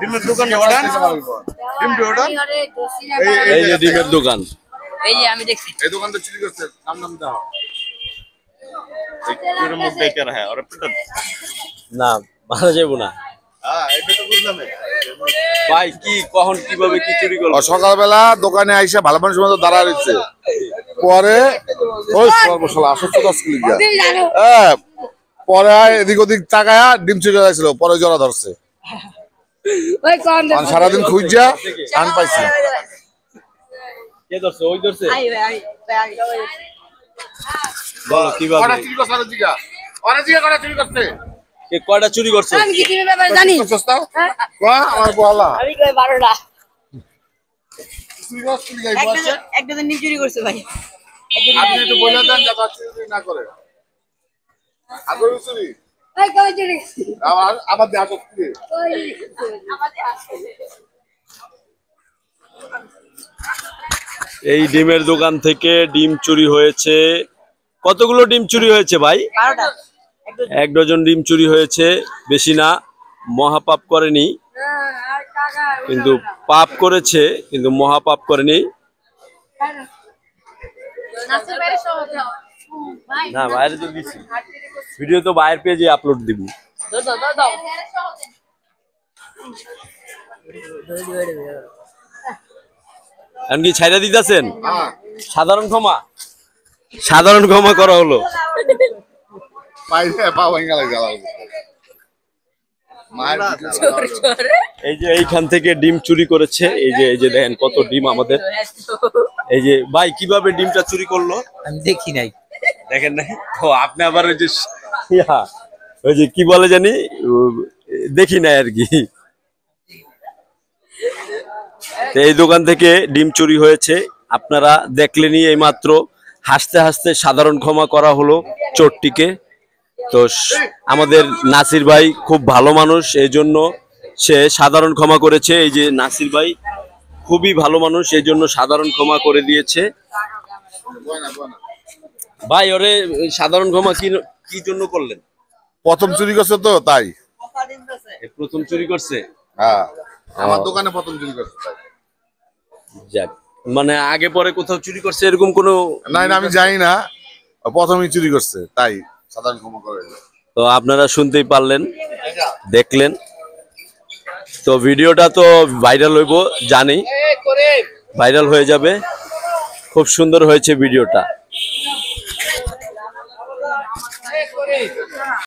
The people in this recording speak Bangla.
ডিমের দোকান ডিমের দোকান এই যে আমি দেখছি এই দোকানটা চুরি করছে নাম দাও না ভালো যাবো না ভাই কি কখন কিভাবে কি চুরি করলো? সকালবেলা দোকানে আইসা ভালো মানুষের মতো দাঁড়া রয়েছে, পরে ওই সর্বশালা 10 কিলো পরে এদিক ওদিক তাকায়া ডিম চুরি হয়েছিল, পরে জোড়া ধরছে। সারাদিন খুঁজা টান পাইছি। কে ধরছে? ওই ধরছে। বলো কিভাবে কে কয়টা চুরি করছে? আমি কি তুমি ব্যাপারে জানি আমার বলা আমি কই 12টা একটা দিন চুরি করছে ভাই। আপনি একটু বলে দেন যাতে চুরি না করে। আগের চুরি ভাই কই চুরি আবার দেখা করতে ওই আমাদের আসে এই ডিমের দোকান থেকে ডিম চুরি হয়েছে। কতগুলো ডিম চুরি হয়েছে ভাই? 12টা। 1 ডজন ডিম চুরি হয়েছে, বেশি না। মহাপাপ করেনি, কিন্তু পাপ করেছে, কিন্তু মহাপাপ করেনি। না বাইরে তো দিছি, ভিডিও তো বাইরের পেজে আপলোড দিব। এমনকি ছাইরা দিতেছেন? সাধারণ ক্ষমা, সাধারণ ক্ষমা করা হলো। এই যে এইখান থেকে ডিম চুরি করেছে, এই যে দেখেন কত ডিম আমাদের। এই যে ভাই কিভাবে ডিমটা চুরি করলো? আমি দেখি নাই। দেখেন নাই? ও আপনি আবার ওই যে কি বলে জানি, দেখি নাই আর কি। এই দোকান থেকে ডিম চুরি হয়েছে, আপনারা দেখলেনই এই মাত্র। হাসতে হাসতে সাধারণ ক্ষমা করা হলো চোরটিকে। তো আমাদের নাসির ভাই খুব ভালো মানুষ, এই জন্য সে সাধারণ ক্ষমা করেছে। এই যে নাসির ভাই খুবই ভালো মানুষ, এই জন্য সাধারণ ক্ষমা করে দিয়েছে। ভাই ওরে সাধারণ ক্ষমা কি জন্য করলেন? প্রথম চুরি করছে তো তাই। প্রথম চুরি করছে? হ্যাঁ, আমার দোকানে প্রথম চুরি করছে তাই। যাক, মানে আগে পরে কোথাও চুরি করছে এরকম কোনো? না আমি জানি না, প্রথমই চুরি করছে তাই সাধারণ ক্ষমা করে। তো আপনারা শুনতেই পারলেন, দেখলেন। তো ভিডিওটা তো ভাইরাল হইব, জানি ভাইরাল হয়ে যাবে। খুব সুন্দর হয়েছে ভিডিওটা।